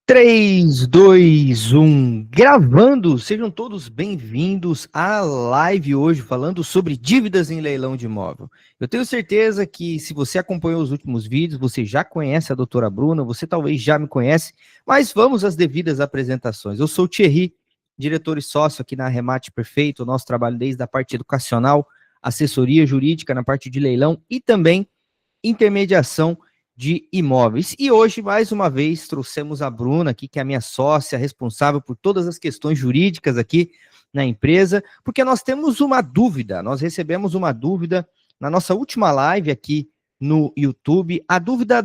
3, 2, 1, gravando! Sejam todos bem-vindos à live hoje falando sobre dívidas em leilão de imóvel. Eu tenho certeza que se você acompanhou os últimos vídeos, você já conhece a doutora Bruna, você talvez já me conhece, mas vamos às devidas apresentações. Eu sou o Thierry, diretor e sócio aqui na Arremate Perfeito, o nosso trabalho desde a parte educacional, assessoria jurídica na parte de leilão e também intermediação de imóveis. E hoje, mais uma vez, trouxemos a Bruna aqui, que é a minha sócia, responsável por todas as questões jurídicas aqui na empresa, porque nós temos uma dúvida, nós recebemos uma dúvida na nossa última live aqui no YouTube, a dúvida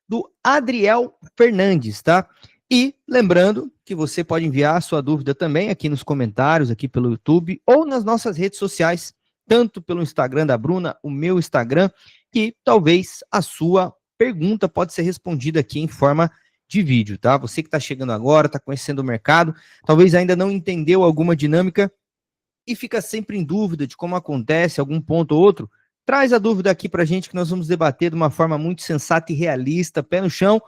do Adriel Fernandes, tá? E lembrando que você pode enviar a sua dúvida também aqui nos comentários, aqui pelo YouTube, ou nas nossas redes sociais, tanto pelo Instagram da Bruna, o meu Instagram, que talvez a sua pergunta pode ser respondida aqui em forma de vídeo, tá? Você que está chegando agora, está conhecendo o mercado, talvez ainda não entendeu alguma dinâmica e fica sempre em dúvida de como acontece algum ponto ou outro, traz a dúvida aqui para a gente que nós vamos debater de uma forma muito sensata e realista, pé no chão,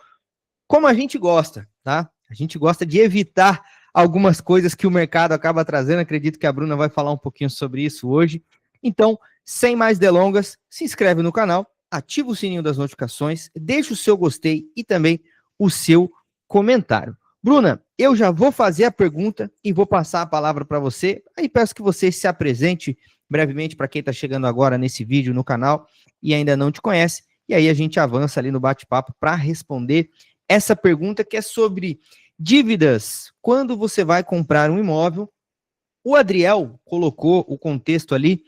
como a gente gosta, tá? A gente gosta de evitar algumas coisas que o mercado acaba trazendo, acredito que a Bruna vai falar um pouquinho sobre isso hoje. Então, sem mais delongas, se inscreve no canal, ativa o sininho das notificações, deixa o seu gostei e também o seu comentário. Bruna, eu já vou fazer a pergunta e vou passar a palavra para você. Aí peço que você se apresente brevemente para quem está chegando agora nesse vídeo no canal e ainda não te conhece. E aí a gente avança ali no bate-papo para responder essa pergunta que é sobre dívidas. Quando você vai comprar um imóvel, o Adriel colocou o contexto ali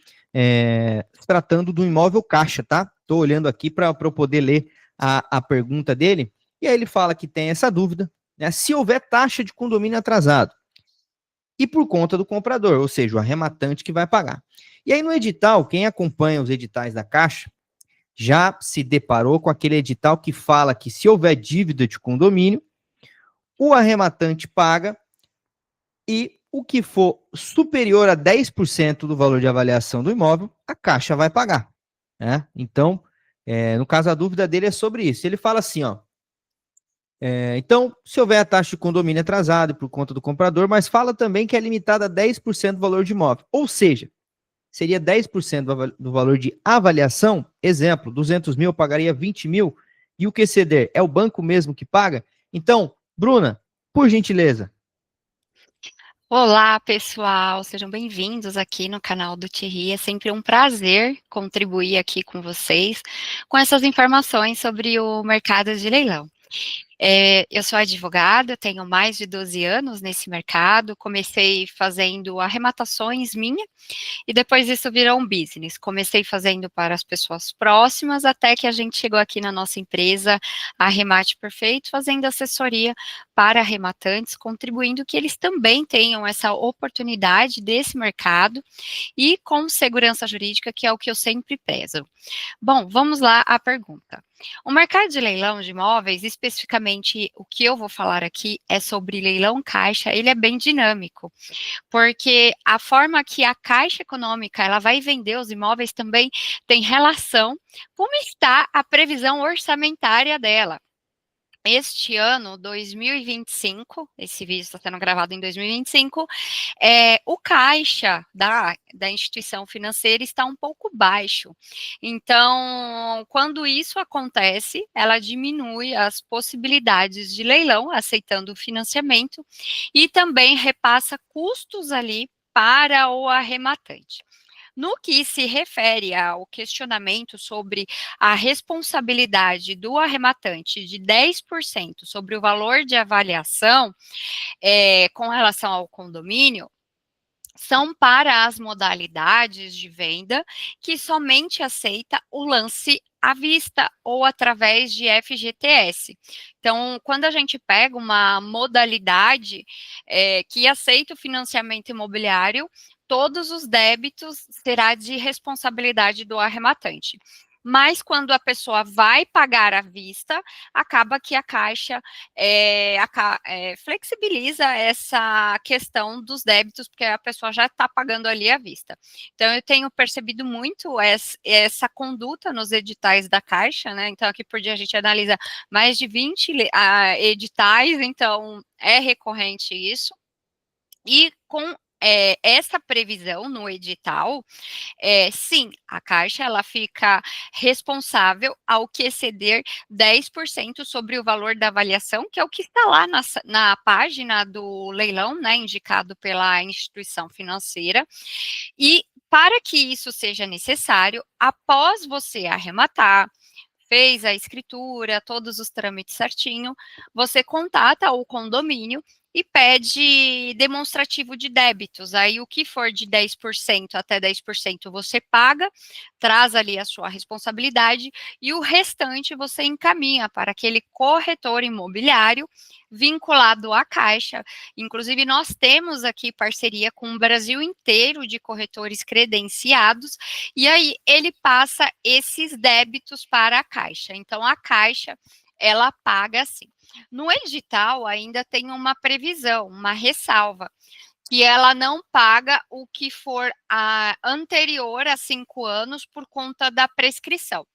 tratando do imóvel caixa, tá? Estou olhando aqui para eu poder ler a pergunta dele. E aí ele fala que tem essa dúvida, né? Se houver taxa de condomínio atrasado e por conta do comprador, ou seja, o arrematante que vai pagar. E aí no edital, quem acompanha os editais da Caixa já se deparou com aquele edital que fala que se houver dívida de condomínio, o arrematante paga e o que for superior a 10% do valor de avaliação do imóvel, a Caixa vai pagar, né? Então, no caso, a dúvida dele é sobre isso. Ele fala assim, ó, então, se houver a taxa de condomínio atrasada por conta do comprador, mas fala também que é limitada a 10% do valor de imóvel. Ou seja, seria 10% do valor de avaliação. Exemplo, 200 mil eu pagaria 20 mil. E o que ceder? É o banco mesmo que paga? Então, Bruna, por gentileza. Olá, pessoal, sejam bem-vindos aqui no canal do Thierry. É sempre um prazer contribuir aqui com vocês com essas informações sobre o mercado de leilão. Eu sou advogada, tenho mais de 12 anos nesse mercado, comecei fazendo arrematações minha e depois isso virou um business. Comecei fazendo para as pessoas próximas, até que a gente chegou aqui na nossa empresa, a Arremate Perfeito, fazendo assessoria para arrematantes, contribuindo que eles também tenham essa oportunidade desse mercado e com segurança jurídica, que é o que eu sempre prezo. Bom, vamos lá à pergunta. O mercado de leilão de imóveis, especificamente o que eu vou falar aqui é sobre leilão caixa, ele é bem dinâmico, porque a forma que a Caixa Econômica ela vai vender os imóveis também tem relação como está a previsão orçamentária dela. Este ano, 2025, esse vídeo está sendo gravado em 2025, o caixa da instituição financeira está um pouco baixo. Então, quando isso acontece, ela diminui as possibilidades de leilão, aceitando o financiamento, e também repassa custos ali para o arrematante. No que se refere ao questionamento sobre a responsabilidade do arrematante de 10% sobre o valor de avaliação com relação ao condomínio, são para as modalidades de venda que somente aceita o lance à vista ou através de FGTS. Então, quando a gente pega uma modalidade que aceita o financiamento imobiliário, todos os débitos será de responsabilidade do arrematante. mas quando a pessoa vai pagar à vista, acaba que a Caixa flexibiliza essa questão dos débitos, porque a pessoa já está pagando ali à vista. Então, eu tenho percebido muito essa conduta nos editais da Caixa, né? Então, aqui por dia a gente analisa mais de 20 editais, então é recorrente isso. E com essa previsão no edital, sim, a Caixa ela fica responsável ao que exceder 10% sobre o valor da avaliação, que é o que está lá na página do leilão, né, indicado pela instituição financeira. E para que isso seja necessário, após você arrematar, fez a escritura, todos os trâmites certinho, você contata o condomínio e pede demonstrativo de débitos. Aí, o que for de 10% até 10% você paga, traz ali a sua responsabilidade e o restante você encaminha para aquele corretor imobiliário vinculado à Caixa. Inclusive, nós temos aqui parceria com o Brasil inteiro de corretores credenciados, e aí ele passa esses débitos para a Caixa. Então, a Caixa, ela paga assim. No edital, ainda tem uma previsão, uma ressalva, que ela não paga o que for anterior a 5 anos por conta da prescrição.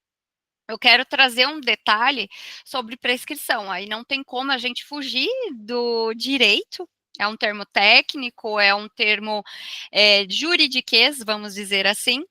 Eu quero trazer um detalhe sobre prescrição. Aí não tem como a gente fugir do direito. É um termo técnico, é um termo juridiquês, vamos dizer assim.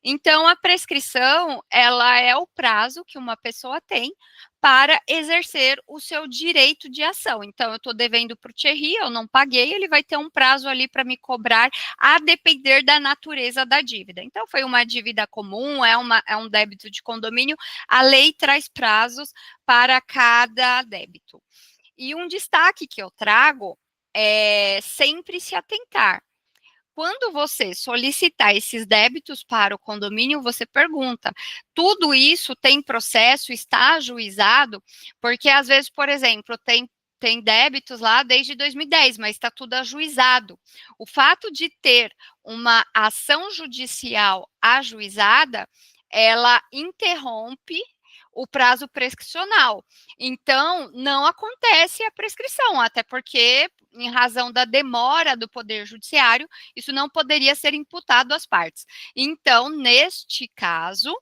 Então, a prescrição, ela é o prazo que uma pessoa tem para exercer o seu direito de ação. Então, eu estou devendo para o Thierry, eu não paguei, ele vai ter um prazo ali para me cobrar, a depender da natureza da dívida. Então, foi uma dívida comum, é um débito de condomínio, a lei traz prazos para cada débito. E um destaque que eu trago é sempre se atentar. Quando você solicitar esses débitos para o condomínio, você pergunta: tudo isso tem processo, está ajuizado? Porque às vezes, por exemplo, tem débitos lá desde 2010, mas está tudo ajuizado. O fato de ter uma ação judicial ajuizada, ela interrompe o prazo prescricional. Então, não acontece a prescrição, até porque, em razão da demora do Poder Judiciário, isso não poderia ser imputado às partes. Então, neste caso,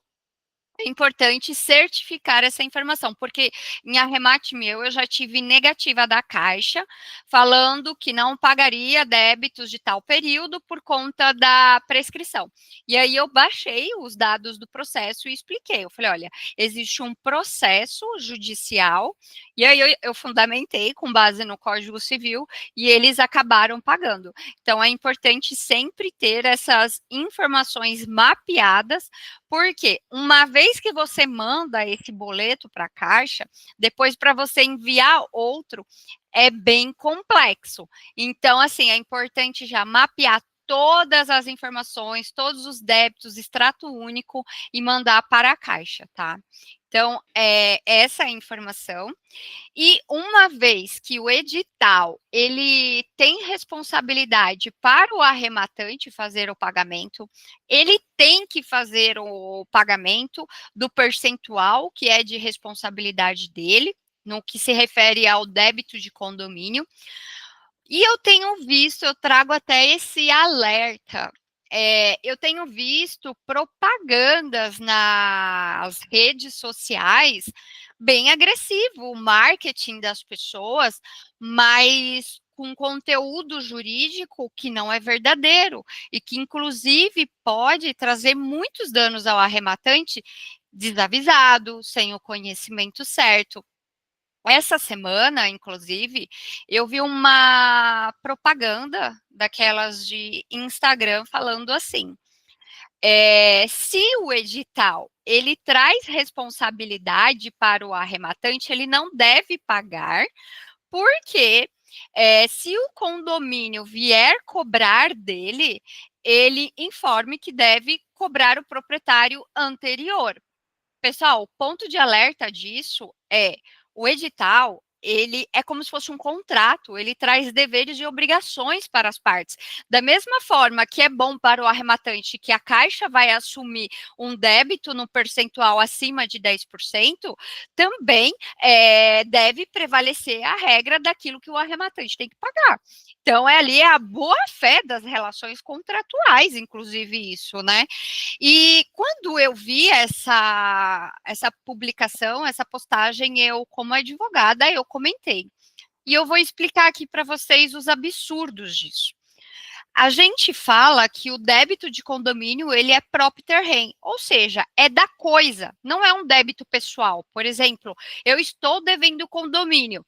é importante certificar essa informação, porque em arremate meu eu já tive negativa da Caixa, falando que não pagaria débitos de tal período por conta da prescrição. E aí eu baixei os dados do processo e expliquei. Eu falei, olha, existe um processo judicial, e aí eu fundamentei com base no Código Civil, e eles acabaram pagando. Então é importante sempre ter essas informações mapeadas, porque uma vez que você manda esse boleto para a Caixa, depois para você enviar outro, é bem complexo. Então, assim, é importante já mapear todas as informações, todos os débitos, extrato único e mandar para a Caixa, tá? Então, essa é a informação. E uma vez que o edital ele tem responsabilidade para o arrematante fazer o pagamento, ele tem que fazer o pagamento do percentual que é de responsabilidade dele, no que se refere ao débito de condomínio. E eu tenho visto, eu trago até esse alerta. Eu tenho visto propagandas nas redes sociais bem agressivo, o marketing das pessoas, mas com conteúdo jurídico que não é verdadeiro e que, inclusive, pode trazer muitos danos ao arrematante desavisado, sem o conhecimento certo. Essa semana, inclusive, eu vi uma propaganda daquelas de Instagram falando assim: se o edital ele traz responsabilidade para o arrematante, ele não deve pagar, porque se o condomínio vier cobrar dele, ele informe que deve cobrar o proprietário anterior. Pessoal, o ponto de alerta disso é: o edital ele é como se fosse um contrato, ele traz deveres e obrigações para as partes. Da mesma forma que é bom para o arrematante que a Caixa vai assumir um débito no percentual acima de 10%, também deve prevalecer a regra daquilo que o arrematante tem que pagar. Então, ali é a boa-fé das relações contratuais, inclusive isso, né? E quando eu vi essa publicação, essa postagem, eu, como advogada, eu comentei. E eu vou explicar aqui para vocês os absurdos disso. A gente fala que o débito de condomínio, ele é propter rem, ou seja, é da coisa, não é um débito pessoal. Por exemplo, eu estou devendo condomínio.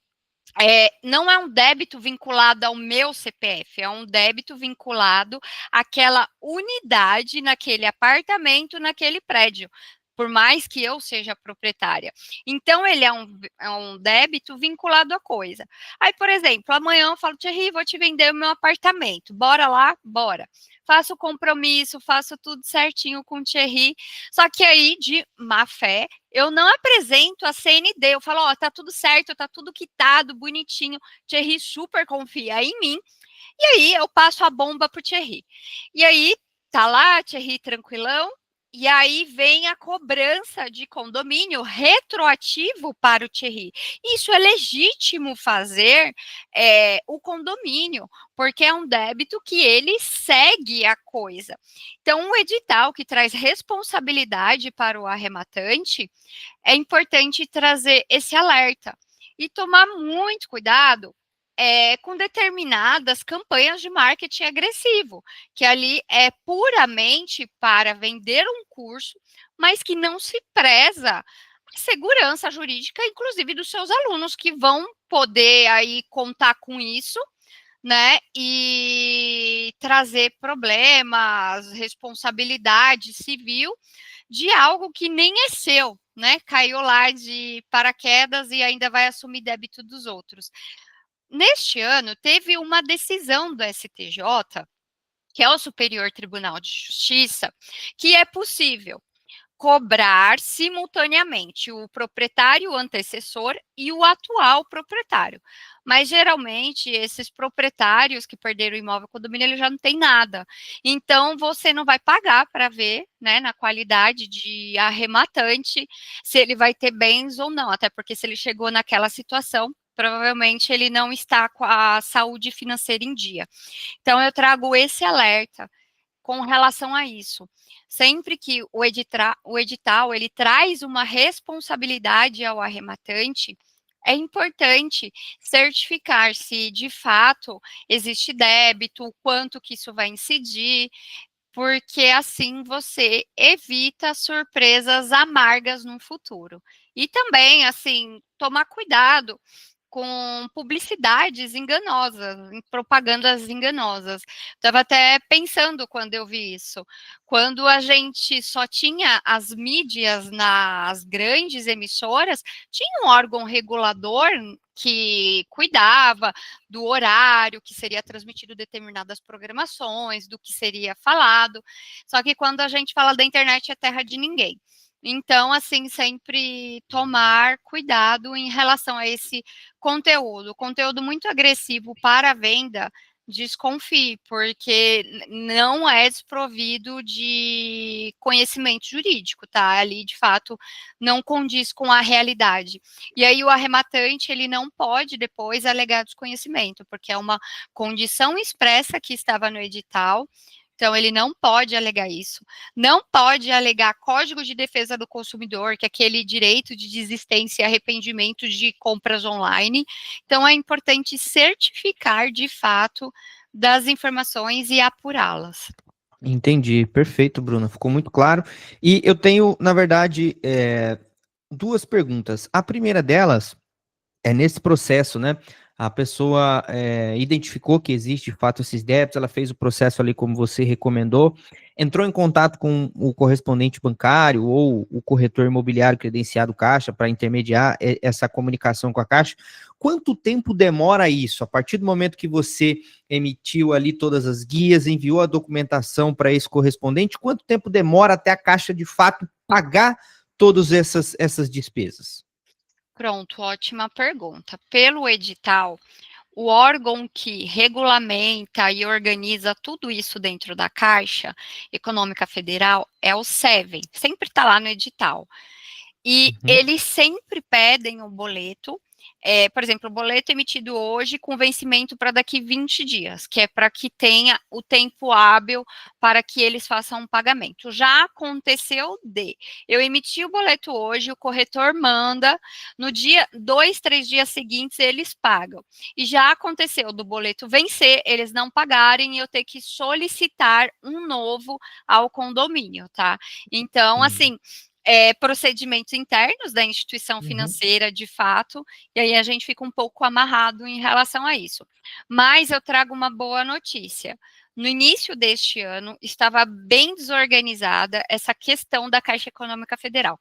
Não é um débito vinculado ao meu CPF, é um débito vinculado àquela unidade, naquele apartamento, naquele prédio, por mais que eu seja proprietária. Então, ele é um débito vinculado à coisa. Aí, por exemplo, amanhã eu falo, Thierry, vou te vender o meu apartamento. Bora lá? Bora. Faço o compromisso, faço tudo certinho com o Thierry. Só que aí, de má fé, eu não apresento a CND. Eu falo, ó, tá tudo certo, tá tudo quitado, bonitinho. Thierry super confia em mim. E aí, eu passo a bomba pro Thierry. E aí, tá lá, Thierry tranquilão. E aí vem a cobrança de condomínio retroativo para o Thierry. Isso é legítimo fazer o condomínio, porque é um débito que ele segue a coisa. Então, um edital que traz responsabilidade para o arrematante, é importante trazer esse alerta e tomar muito cuidado com determinadas campanhas de marketing agressivo, que ali é puramente para vender um curso, mas que não se preza a segurança jurídica, inclusive dos seus alunos, que vão poder aí contar com isso, né, e trazer problemas, responsabilidade civil de algo que nem é seu, né, caiu lá de paraquedas e ainda vai assumir débito dos outros. Neste ano, teve uma decisão do STJ, que é o Superior Tribunal de Justiça, que é possível cobrar simultaneamente o proprietário o antecessor e o atual proprietário. Mas, geralmente, esses proprietários que perderam o imóvel condomínio, ele já não tem nada. Então, você não vai pagar para ver, né, na qualidade de arrematante, se ele vai ter bens ou não. Até porque se ele chegou naquela situação, provavelmente ele não está com a saúde financeira em dia. Então, eu trago esse alerta com relação a isso. Sempre que o edital ele traz uma responsabilidade ao arrematante, é importante certificar se de fato existe débito, o quanto que isso vai incidir, porque assim você evita surpresas amargas no futuro. E também, assim, tomar cuidado com publicidades enganosas, propagandas enganosas. Estava até pensando quando eu vi isso. Quando a gente só tinha as mídias nas grandes emissoras, tinha um órgão regulador que cuidava do horário que seria transmitido determinadas programações, do que seria falado. Só que quando a gente fala da internet é terra de ninguém. Então, assim, sempre tomar cuidado em relação a esse conteúdo muito agressivo para a venda, desconfie, porque não é desprovido de conhecimento jurídico, tá? Ali, de fato, não condiz com a realidade. E aí, o arrematante, ele não pode depois alegar desconhecimento, porque é uma condição expressa que estava no edital. Então, ele não pode alegar isso, não pode alegar Código de Defesa do Consumidor, que é aquele direito de desistência e arrependimento de compras online. Então, é importante certificar, de fato, das informações e apurá-las. Entendi, perfeito, Bruna, ficou muito claro. E eu tenho, na verdade, duas perguntas. A primeira delas é nesse processo, né? A pessoa identificou que existe de fato esses débitos, ela fez o processo ali como você recomendou, entrou em contato com o correspondente bancário ou o corretor imobiliário credenciado Caixa para intermediar essa comunicação com a Caixa. Quanto tempo demora isso? A partir do momento que você emitiu ali todas as guias, enviou a documentação para esse correspondente, quanto tempo demora até a Caixa de fato pagar todas essas despesas? Pronto, ótima pergunta. Pelo edital, o órgão que regulamenta e organiza tudo isso dentro da Caixa Econômica Federal é o SEVEN, sempre está lá no edital. E Uhum. eles sempre pedem o boleto, por exemplo, o boleto emitido hoje com vencimento para daqui 20 dias, que é para que tenha o tempo hábil para que eles façam um pagamento. Já aconteceu eu emiti o boleto hoje, o corretor manda, no dia, 2, 3 dias seguintes eles pagam. E já aconteceu do boleto vencer, eles não pagarem e eu ter que solicitar um novo ao condomínio, tá? Então, assim, procedimentos internos da instituição Uhum. financeira, de fato, e aí a gente fica um pouco amarrado em relação a isso. Mas eu trago uma boa notícia. No início deste ano, estava bem desorganizada essa questão da Caixa Econômica Federal.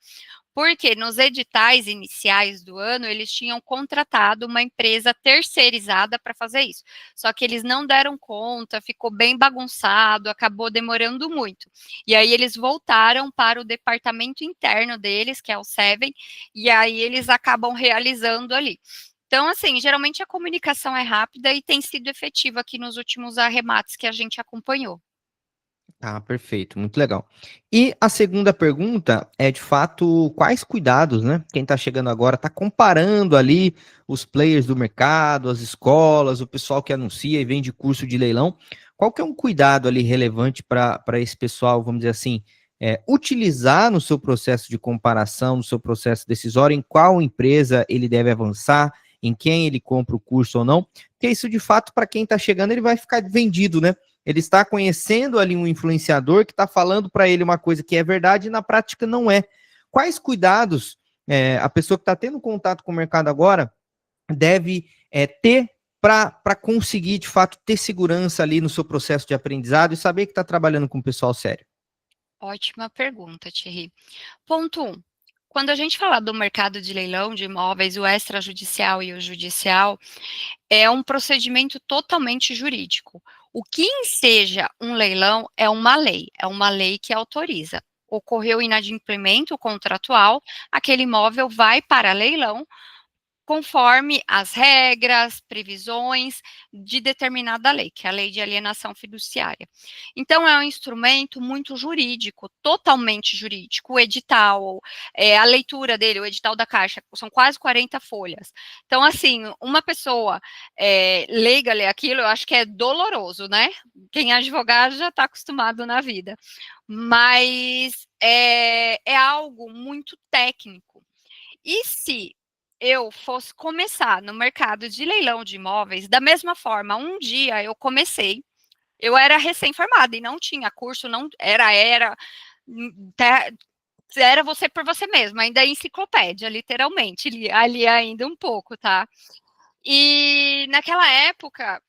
Porque nos editais iniciais do ano, eles tinham contratado uma empresa terceirizada para fazer isso. Só que eles não deram conta, ficou bem bagunçado, acabou demorando muito. E aí eles voltaram para o departamento interno deles, que é o Seven, e aí eles acabam realizando ali. Então, assim, geralmente a comunicação é rápida e tem sido efetiva aqui nos últimos arremates que a gente acompanhou. Ah, perfeito, muito legal. E a segunda pergunta é, de fato, quais cuidados, né? Quem está chegando agora está comparando ali os players do mercado, as escolas, o pessoal que anuncia e vende curso de leilão. Qual que é um cuidado ali relevante para esse pessoal, vamos dizer assim, utilizar no seu processo de comparação, no seu processo decisório, em qual empresa ele deve avançar, em quem ele compra o curso ou não? Porque isso, de fato, para quem está chegando, ele vai ficar vendido, né? Ele está conhecendo ali um influenciador que está falando para ele uma coisa que é verdade e na prática não é. Quais cuidados a pessoa que está tendo contato com o mercado agora deve ter para conseguir, de fato, ter segurança ali no seu processo de aprendizado e saber que está trabalhando com um pessoal sério? Ótima pergunta, Thierry. Ponto 1. Quando a gente fala do mercado de leilão de imóveis, o extrajudicial e o judicial, é um procedimento totalmente jurídico. O que seja um leilão é uma lei que autoriza. Ocorreu inadimplemento contratual, aquele imóvel vai para leilão, conforme as regras, previsões de determinada lei, que é a Lei de Alienação Fiduciária. Então, é um instrumento muito jurídico, totalmente jurídico. O edital, a leitura dele, o edital da Caixa, são quase 40 folhas. Então, assim, uma pessoa leiga ler aquilo, eu acho que é doloroso, né? Quem é advogado já está acostumado na vida. Mas é algo muito técnico. E se eu fosse começar no mercado de leilão de imóveis, da mesma forma, um dia eu comecei, eu era recém-formada e não tinha curso, não era você por você mesma, ainda é enciclopédia, literalmente, ali ainda um pouco, tá? E naquela época,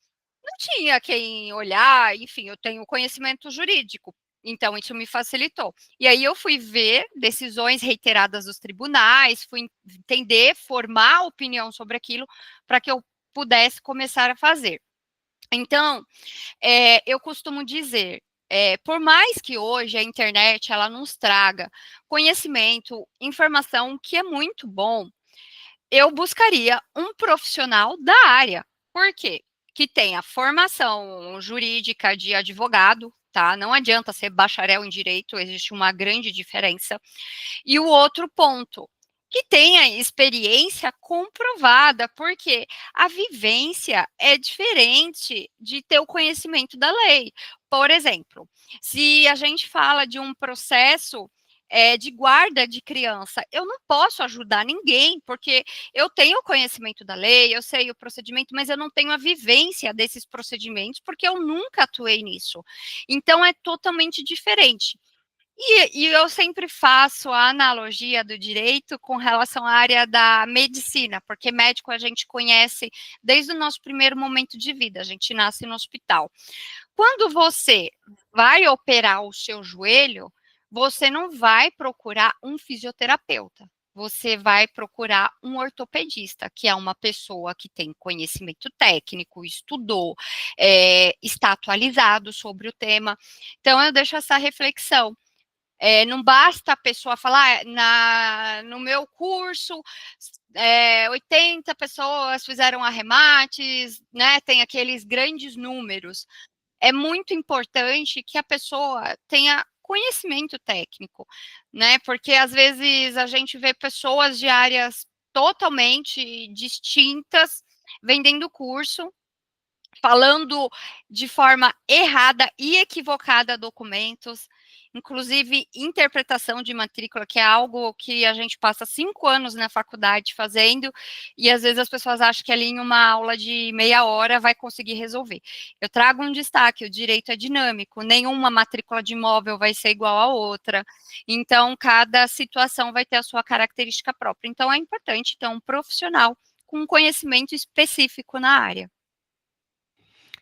não tinha quem olhar, enfim, eu tenho conhecimento jurídico, então isso me facilitou. E aí eu fui ver decisões reiteradas dos tribunais, fui entender, formar opinião sobre aquilo, para que eu pudesse começar a fazer. Então, eu costumo dizer, por mais que hoje a internet ela nos traga conhecimento, informação, que é muito bom, eu buscaria um profissional da área. Por quê? Que tenha formação jurídica de advogado, tá? Não adianta ser bacharel em direito, existe uma grande diferença. E o outro ponto, que tenha experiência comprovada, porque a vivência é diferente de ter o conhecimento da lei. Por exemplo, se a gente fala de um processo de guarda de criança, eu não posso ajudar ninguém, porque eu tenho o conhecimento da lei, eu sei o procedimento, mas eu não tenho a vivência desses procedimentos, porque eu nunca atuei nisso. Então, é totalmente diferente. E eu sempre faço a analogia do direito com relação à área da medicina, porque médico a gente conhece desde o nosso primeiro momento de vida, a gente nasce no hospital. Quando você vai operar o seu joelho, você não vai procurar um fisioterapeuta. Você vai procurar um ortopedista, que é uma pessoa que tem conhecimento técnico, estudou, está atualizado sobre o tema. Então, eu deixo essa reflexão. Não basta a pessoa falar, no meu curso, 80 pessoas fizeram arremates, né? Tem aqueles grandes números. É muito importante que a pessoa tenha conhecimento técnico, né? Porque às vezes a gente vê pessoas de áreas totalmente distintas vendendo curso, falando de forma errada e equivocada documentos, inclusive interpretação de matrícula, que é algo que a gente passa 5 anos na faculdade fazendo, e às vezes as pessoas acham que ali em uma aula de meia hora vai conseguir resolver. Eu trago um destaque, o direito é dinâmico, nenhuma matrícula de imóvel vai ser igual a outra, então cada situação vai ter a sua característica própria. Então é importante ter um profissional com conhecimento específico na área.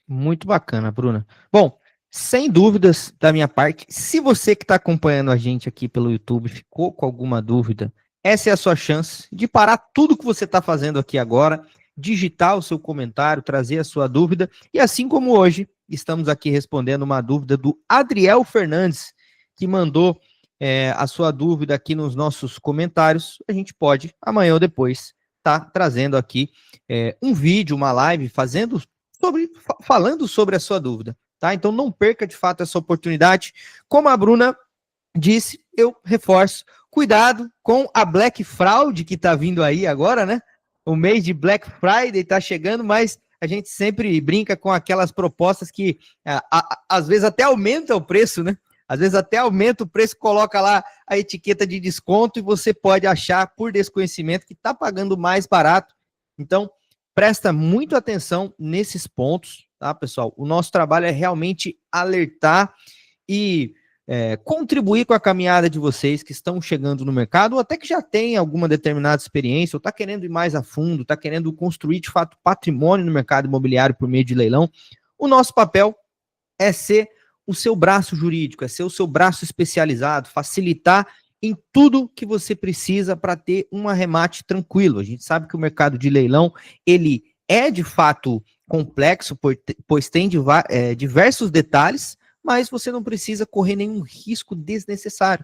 Muito bacana, Bruna. Bom, sem dúvidas da minha parte, se você que está acompanhando a gente aqui pelo YouTube ficou com alguma dúvida, essa é a sua chance de parar tudo que você está fazendo aqui agora, digitar o seu comentário, trazer a sua dúvida, e assim como hoje, estamos aqui respondendo uma dúvida do Adriel Fernandes, que mandou a sua dúvida aqui nos nossos comentários, a gente pode, amanhã ou depois, estar trazendo aqui um vídeo, uma live, falando sobre a sua dúvida, tá? Então não perca de fato essa oportunidade. Como a Bruna disse, eu reforço, cuidado com a Black Fraud que tá vindo aí agora, né? O mês de Black Friday tá chegando, mas a gente sempre brinca com aquelas propostas que às vezes até aumenta o preço, né? Às vezes até aumenta o preço, coloca lá a etiqueta de desconto e você pode achar por desconhecimento que tá pagando mais barato. Então, presta muito atenção nesses pontos, tá, pessoal? O nosso trabalho é realmente alertar e contribuir com a caminhada de vocês que estão chegando no mercado, ou até que já tem alguma determinada experiência, ou está querendo ir mais a fundo, está querendo construir, de fato, patrimônio no mercado imobiliário por meio de leilão. O nosso papel é ser o seu braço jurídico, é ser o seu braço especializado, facilitar em tudo que você precisa para ter um arremate tranquilo. A gente sabe que o mercado de leilão, ele é de fato complexo, pois tem diversos detalhes, mas você não precisa correr nenhum risco desnecessário.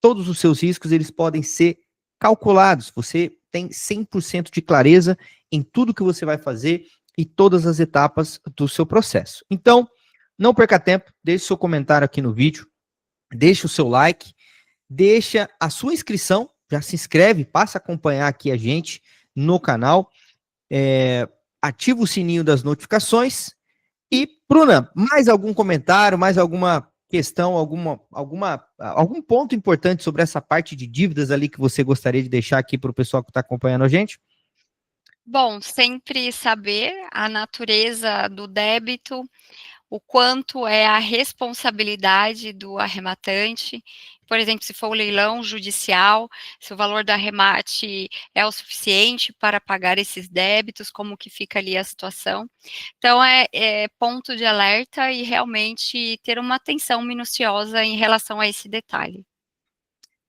Todos os seus riscos, eles podem ser calculados. Você tem 100% de clareza em tudo que você vai fazer e todas as etapas do seu processo. Então, não perca tempo, deixe seu comentário aqui no vídeo, deixe o seu like, deixa a sua inscrição, já se inscreve, passa a acompanhar aqui a gente no canal, ativa o sininho das notificações. E, Bruna, mais algum comentário, mais alguma questão, algum ponto importante sobre essa parte de dívidas ali que você gostaria de deixar aqui para o pessoal que está acompanhando a gente? Bom, sempre saber a natureza do débito, o quanto é a responsabilidade do arrematante. Por exemplo, se for o leilão judicial, se o valor do arremate é o suficiente para pagar esses débitos, como que fica ali a situação. Então, é ponto de alerta e realmente ter uma atenção minuciosa em relação a esse detalhe.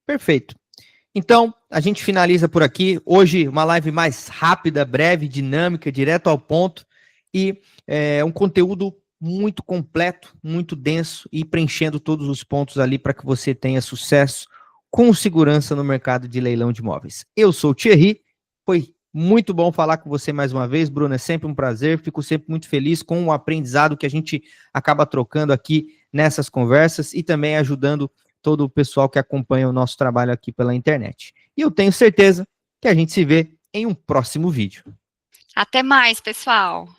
Perfeito. Então, a gente finaliza por aqui. Hoje, uma live mais rápida, breve, dinâmica, direto ao ponto. E um conteúdo muito completo, muito denso e preenchendo todos os pontos ali para que você tenha sucesso com segurança no mercado de leilão de imóveis. Eu sou o Thierry, foi muito bom falar com você mais uma vez, Bruno, é sempre um prazer, fico sempre muito feliz com o aprendizado que a gente acaba trocando aqui nessas conversas e também ajudando todo o pessoal que acompanha o nosso trabalho aqui pela internet. E eu tenho certeza que a gente se vê em um próximo vídeo. Até mais, pessoal!